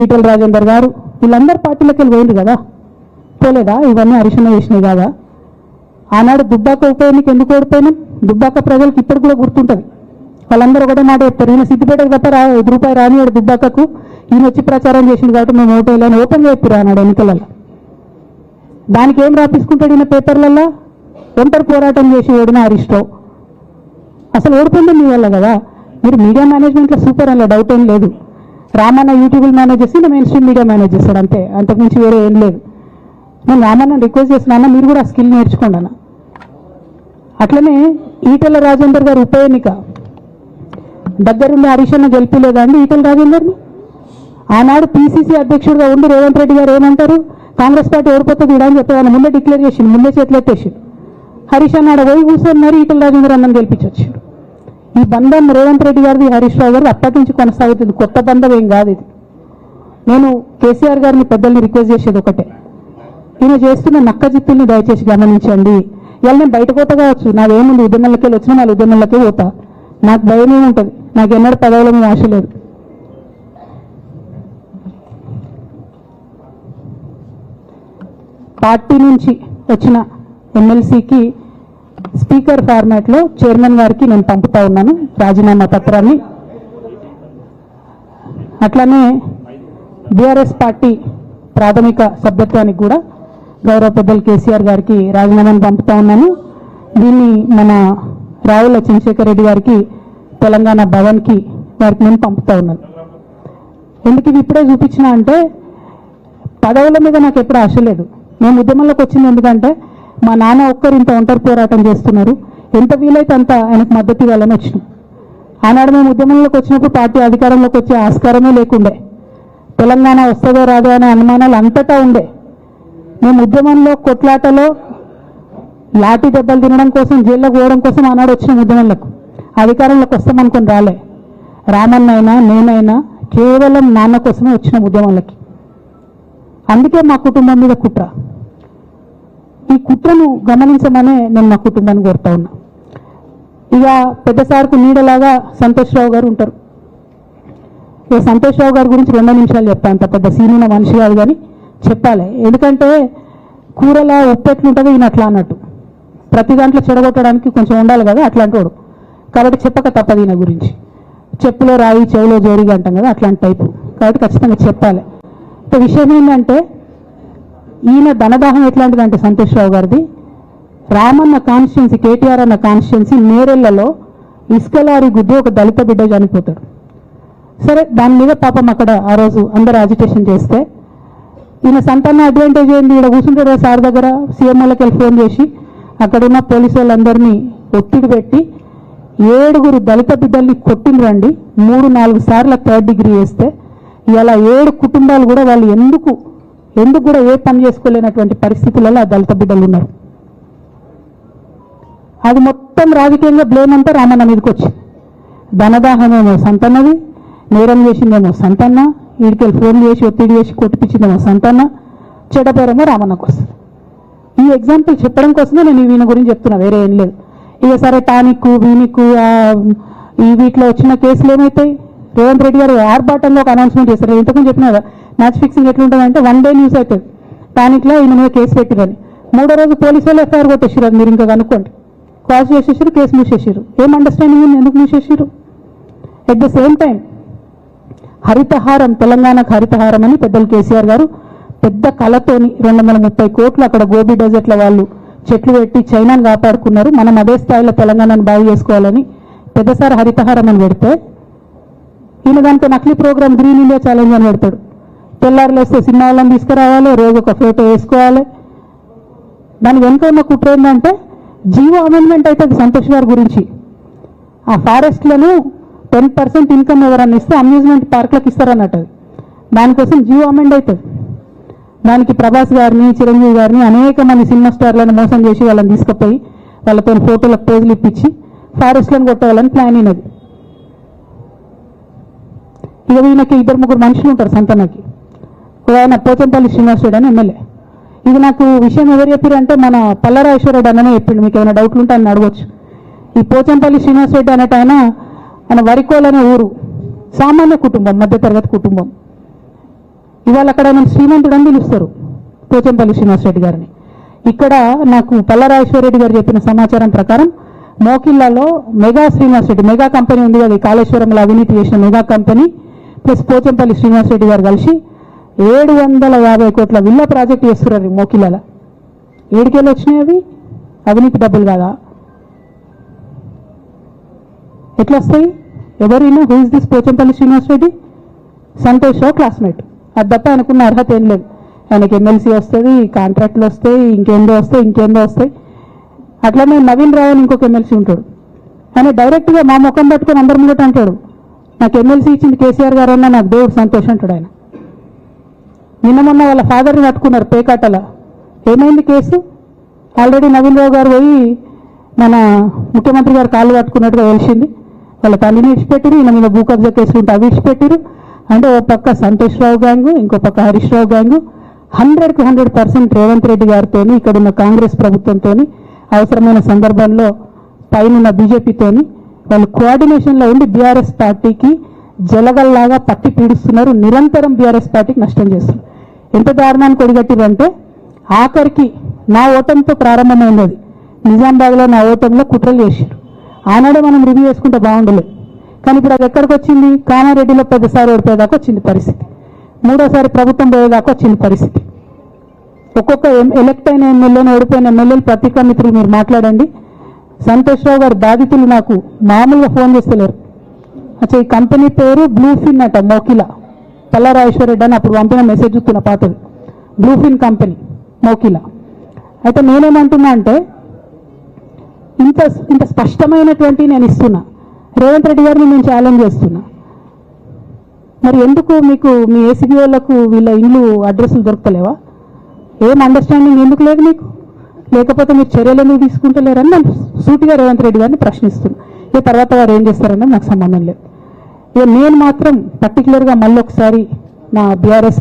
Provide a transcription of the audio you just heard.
ఈటెల రాజేందర్ గారు వీళ్ళందరూ పార్టీలకు వెళ్ళి పోయింది కదా, పోలేదా? ఇవన్నీ హరిశన్న చేసినాయి కదా. ఆనాడు దుబ్బాక ఉప ఎన్నిక ఎందుకు ఓడిపోయినాం? దుబ్బాక ప్రజలకు ఇప్పుడు కూడా గుర్తుంటుంది. వాళ్ళందరూ ఒకటే మాట చెప్తారు, ఈయన సిద్దిపేటకు తప్ప రూపాయి రానివాడు దుబ్బాకకు, ఈయన వచ్చి ప్రచారం చేసింది కాబట్టి మేము ఓటేయాలని ఓపెన్ చెప్పారు ఆనాడు ఎన్నికలలో. దానికి ఏం రాపించుకుంటాడు ఈయన పేపర్లలో? ఒంటరి పోరాటం చేసి ఓడిన హరీష్ రావు. అసలు ఓడిపోయింది మీ వల్ల కదా. మీరు మీడియా మేనేజ్మెంట్లో సూపర్ అలా డౌట్ ఏం లేదు. రామన్న యూట్యూబ్ మేనేజ్ చేసి మెయిన్ స్ట్రీమ్ మీడియా మేనేజ్ చేస్తాడు అంతే, అంతకుమించి వేరే ఏం లేదు. నేను రామన్న రిక్వెస్ట్ చేస్తున్నాను, మీరు కూడా ఆ స్కిల్ నేర్చుకోండి అన్న. అట్లనే ఈటెల రాజేందర్ గారు ఉప ఎన్నిక దగ్గరుండి హరీశన్న గెలిపిలేదా అండి ఈటెల రాజేందర్ని? ఆనాడు పిసిసి అధ్యక్షుడిగా ఉండి రేవంత్ రెడ్డి గారు ఏమంటారు, కాంగ్రెస్ పార్టీ ఓడిపోతుంది అని చెప్పి ఆయన ముందే డిక్లేర్ చేసిండు, ముందే చేతులు ఎత్తేసిండు. హరీశన్న ఆడ పోయి కూర్చొని మరి ఈటెల రాజేందర్ అన్నని గెలిపించొచ్చాడు. ఈ బంధం రేవంత్ రెడ్డి గారిది హరీష్ రావు గారు అప్పటి నుంచి కొనసాగుతుంది, కొత్త బంధం ఏం కాదు ఇది. నేను కేసీఆర్ గారిని పెద్దల్ని రిక్వెస్ట్ చేసేది ఒకటే, ఈయన చేస్తున్న నక్క జిత్తుల్ని దయచేసి గమనించండి. ఇలా నేను బయట పోతా కావచ్చు, నాదేముంది ఉద్యమంలోకి వెళ్ళి వచ్చినా వాళ్ళు ఉద్యమంలోకి పోతా, నాకు భయం ఏముంటుంది, నాకు ఎన్నడూ పదవుల మీద ఆశ లేదు. పార్టీ నుంచి వచ్చిన ఎమ్మెల్సీకి స్పీకర్ ఫార్మాట్లో చైర్మన్ గారికి నేను పంపుతా ఉన్నాను రాజీనామా పత్రాన్ని. అట్లానే బీఆర్ఎస్ పార్టీ ప్రాథమిక సభ్యత్వానికి కూడా గౌరవ పెద్దలు కేసీఆర్ గారికి రాజీనామాను పంపుతా ఉన్నాను. దీన్ని మన రావుల చంద్రశేఖర్ రెడ్డి గారికి తెలంగాణ భవన్కి వారికి నేను పంపుతా ఉన్నాను. ఎందుకు ఇవి ఇప్పుడే చూపించిన అంటే, పదవుల మీద నాకు ఎప్పుడు ఆశ లేదు. మేము ఉద్యమంలోకి వచ్చింది ఎందుకంటే మా నాన్న ఒక్కరు ఇంత ఒంటరి పోరాటం చేస్తున్నారు, ఎంత వీలైతే అంత ఆయనకు మద్దతు ఇవ్వాలని వచ్చినాం. ఆనాడు మేము ఉద్యమంలోకి వచ్చినప్పుడు పార్టీ అధికారంలోకి వచ్చే ఆస్కారమే లేకుండే, తెలంగాణ వస్తుందో రాదో అనే అనుమానాలు అంతటా ఉండే. మేము ఉద్యమంలో కొట్లాటలో లాఠీ దెబ్బలు తినడం కోసం, జైల్లోకి పోవడం కోసం ఆనాడు వచ్చిన ఉద్యమంలోకి, అధికారంలోకి వస్తామనుకొని రాలే. రామన్నైనా నేనైనా కేవలం నాన్న కోసమే వచ్చిన ఉద్యమంలోకి. అందుకే మా కుటుంబం మీద కుట్ర. ఈ కుట్రను గమనించమనే నేను మా కుటుంబాన్ని కోరుతా ఉన్నా. ఇక పెద్ద సార్కు నీడలాగా సంతోష్ రావు గారు ఉంటారు. ఇక సంతోష్ రావు గారి గురించి 2 నిమిషాలు చెప్తాను, అంత పెద్ద సీనియర్ మనిషి కాదు కానీ చెప్పాలి. ఎందుకంటే కూరలా ఉప్పు ఎట్లుంటుందో ఈయన అట్లా అన్నట్టు, ప్రతి దాంట్లో చెడగొట్టడానికి కొంచెం ఉండాలి కదా అట్లాంటి వాడు, కాబట్టి చెప్పక తప్పదు ఈయన గురించి. చెప్పులో రాయి చెవులో జోరిగా అంటాం కదా అట్లాంటి టైపు, కాబట్టి ఖచ్చితంగా చెప్పాలి. విషయం ఏంటంటే ఈయన ధనదాహం ఎట్లాంటిదంటే సంతోష్ రావు గారిది, రామన్న కాన్స్టిట్యున్సీ, కేటీఆర్ అన్న కాన్స్టిట్యున్సీ నేరెళ్లలో ఇసుకలారి గుద్ది ఒక దళిత బిడ్డ చనిపోతాడు. సరే, దాని మీద పాపం అక్కడ ఆ రోజు అందరూ అజిటేషన్ చేస్తే ఈయన సంతాన అడ్వాంటేజ్ ఏంది, ఇక్కడ కూర్చుంటాడు సార్ దగ్గర, సీఎంఓలకి వెళ్ళి ఫోన్ చేసి అక్కడున్న పోలీసు వాళ్ళందరినీ ఒత్తిడి పెట్టి 7 దళిత బిడ్డల్ని కొట్టిండ్రండి. 3-4 సార్లు 3rd డిగ్రీ వేస్తే ఇలా 7 కుటుంబాలు కూడా వాళ్ళు ఎందుకు కూడా ఏ పని చేసుకోలేనటువంటి పరిస్థితులలో ఆ దళిత బిడ్డలు ఉన్నారు. అది మొత్తం రాజకీయంగా బ్లేమ్ అంతా రామన్న మీదకి వచ్చింది. ధనదాహమేమో సంతన్నది, నేరం చేసిందేమో సంతన్న, వీడికెళ్ళి ఫోన్ చేసి ఒత్తిడి చేసి కొట్టిపించిందేమో సంతన్న, చెడ్డపేరేమో రామన్నకు వస్తుంది. ఈ ఎగ్జాంపుల్ చెప్పడం కోసమే నేను ఈయన గురించి చెప్తున్నా, వేరే ఏం లేదు. ఇక సరే టానిక్ వీనిక్ ఈ వీటిలో వచ్చిన కేసులు ఏమవుతాయి, రేవంత్ రెడ్డి గారు ఆర్బాటంలో ఒక అనౌన్స్మెంట్ చేస్తారు. ఇంతకుముందు చెప్పిన కదా మ్యాచ్ ఫిక్సింగ్ ఎట్లుంటుందంటే 1 డే న్యూస్ అవుతుంది, టానిక్లో ఈయన మీద కేసు పెట్టిరని, 3వ రోజు పోలీసు వాళ్ళు ఎఫ్ఐఆర్ కొట్టేసారు. అది మీరు ఇంకా కనుక్కోండి, క్రాస్ చేసేసారు, కేసు మూసేసారు. ఏం అండర్స్టాండింగ్ ఉంది ఎందుకు మూసేసారు? At the same time Haritaharam, తెలంగాణకు హరితహారం అని పెద్దలు కేసీఆర్ గారు పెద్ద కళతోని 230 కోట్లు అక్కడ గోబీ డెజర్ట్ల వాళ్ళు చెట్లు పెట్టి చైనాను కాపాడుకున్నారు. మనం అదే స్థాయిలో తెలంగాణను బాగు చేసుకోవాలని పెద్దసారి హరితహారం అని పెడితే ఈయన దాంతో నకిలీ ప్రోగ్రామ్ గ్రీన్ ఇండియా ఛాలెంజ్ అని పెడతాడు. తెల్లారులు వస్తే సినిమా వాళ్ళని తీసుకురావాలి, రోజు ఒక ఫోటో వేసుకోవాలి. దాని వెనుక ఉన్న కుట్ర ఏంటంటే జీవో అమెండ్మెంట్ అవుతుంది సంతోష్ గారి గురించి. ఆ ఫారెస్ట్లను 10% ఇన్కమ్ ఎవరన్నా ఇస్తే అమ్యూజ్మెంట్ పార్క్లకు ఇస్తారన్నట్టు, దానికోసం జీవో అమెండ్ అవుతుంది. దానికి ప్రభాస్ గారిని, చిరంజీవి గారిని, అనేక మంది సినిమా స్టార్లను మోసం చేసి వాళ్ళని తీసుకుపోయి వాళ్ళతో ఫోటోలకు పోజులు ఇప్పించి ఫారెస్ట్లను కొట్టేయాలని ప్లాన్ అయినది. ఇక ఈయనకి 2-3 మనుషులు ఉంటారు సంతనకి. ఆయన పోచంపల్లి శ్రీనివాస్ రెడ్డి అని ఎమ్మెల్యే. ఇది నాకు విషయం ఎవరు చెప్పారంటే మన పల్లరాజేశ్వరరెడ్డి అన్ననే చెప్పిండు. మీకు ఏమైనా డౌట్లు ఉంటే ఆయన అడగవచ్చు. ఈ పోచంపల్లి శ్రీనివాస్ రెడ్డి అనేట ఆయన వరికోల్ అనే ఊరు, సామాన్య కుటుంబం, మధ్యతరగతి కుటుంబం. ఇవాళ అక్కడ నన్ను శ్రీమంతుడు అని పిలుస్తారు, పోచంపల్లి శ్రీనివాసరెడ్డి గారిని. ఇక్కడ నాకు పల్లరాజేశ్వరరెడ్డి గారు చెప్పిన సమాచారం ప్రకారం మోకిల్లాలో మెగా శ్రీనివాసరెడ్డి మెగా కంపెనీ ఉంది కదా, కాళేశ్వరంలో అవినీతి చేసిన mega company plus Pochampally Srinivasa Reddy గారు కలిసి 750 కోట్ల విల్లా ప్రాజెక్ట్ చేస్తున్నారు మోకిల్లాల. ఏడికెళ్ళి వచ్చినాయి అవి? అవినీతి డబ్బులు కాదా? ఎట్లా వస్తాయి? ఎవరైనా who is this Pochampally Srinivasa Reddy? Santosh Rao classmate, అది తప్ప ఆయనకున్న అర్హత ఏం లేదు. ఆయనకి ఎమ్మెల్సీ వస్తుంది, కాంట్రాక్ట్లు వస్తాయి, ఇంకేందో వస్తాయి. అట్లనే నవీన్ రావు అని ఇంకొక ఎమ్మెల్సీ ఉంటాడు. ఆయన డైరెక్ట్గా మా ముఖం పట్టుకొని అందరి ముంగట అంటాడు, నాకు ఎమ్మెల్సీ ఇచ్చింది కేసీఆర్ గారు అన్నా నాకు దేవుడు సంతోష్ అంటాడు ఆయన. నిన్న మొన్న వాళ్ళ ఫాదర్ని పట్టుకున్నారు పేకాటల. ఏమైంది కేసు? ఆల్రెడీ నవీన్ రావు గారు పోయి మన ముఖ్యమంత్రి గారు కాళ్ళు పట్టుకున్నట్టుగా తెలిసింది. వాళ్ళ తల్లిని విడిచిపెట్టిరు, ఈయన మీద భూ కబ్జా కేసులు ఉంటే అవి విడిచిపెట్టిరు. అంటే ఓ పక్క సంతోష్ రావు గ్యాంగు, ఇంకో పక్క హరీష్ రావు గ్యాంగు 100కి 100% రేవంత్ రెడ్డి గారితో, ఇక్కడున్న కాంగ్రెస్ ప్రభుత్వంతో, అవసరమైన సందర్భంలో పైన బీజేపీతోని వాళ్ళు కోఆర్డినేషన్లో ఉండి బీఆర్ఎస్ పార్టీకి జలగల్లాగా పట్టి పీడిస్తున్నారు. నిరంతరం బీఆర్ఎస్ పార్టీకి నష్టం చేస్తున్నారు. ఎంత దారుణానికి ఒడిగట్టిరంటే ఆఖరికి నా ఓటమితో ప్రారంభమైంది అది. నిజామాబాద్లో నా ఓటంలో కుట్రలు చేశారు. ఆనాడే మనం రివ్యూ చేసుకుంటే బాగుండలేదు. కానీ ఇప్పుడు అది ఎక్కడికి వచ్చింది? కామారెడ్డిలో 10సారి ఓడిపోయేదాకా వచ్చింది పరిస్థితి, 3ఓసారి ప్రభుత్వం పోయేదాకా వచ్చింది పరిస్థితి. ఒక్కొక్క ఎలక్ట్ అయిన ఎమ్మెల్యేను, ఓడిపోయిన ఎమ్మెల్యేలు పత్రికా మిత్రులు మీరు మాట్లాడండి. సంతోష్ రావు గారి బాధితులు నాకు మామూలుగా ఫోన్ చేస్తలేరు. అచ్చా ఈ కంపెనీ పేరు బ్లూఫిన్ అట, మోకిలా. పల్లరాజేశ్వరరెడ్డి అని అప్పుడు పంపిన మెసేజ్ చూస్తున్న పాతది, బ్లూఫిన్ కంపెనీ మోకిలా. అయితే నేనేమంటున్నా అంటే ఇంత స్పష్టమైనటువంటి నేను ఇస్తున్నా, రేవంత్ రెడ్డి గారిని నేను ఛాలెంజ్ చేస్తున్నా. మరి ఎందుకు మీకు మీ ఏసీబీ వాళ్ళకు వీళ్ళ ఇల్లు అడ్రస్లు దొరకలేవా? ఏం అండర్స్టాండింగ్ ఎందుకు లేదు మీకు? లేకపోతే మీరు చర్యలు ఎందుకు తీసుకుంటలేరని నేను సూటిగా రేవంత్ రెడ్డి గారిని ప్రశ్నిస్తున్నా. ఈ తర్వాత వారు ఏం చేస్తారన్నది నాకు సంబంధం లేదు. ఇక నేను మాత్రం పర్టికులర్గా మళ్ళీ ఒకసారి నా బీఆర్ఎస్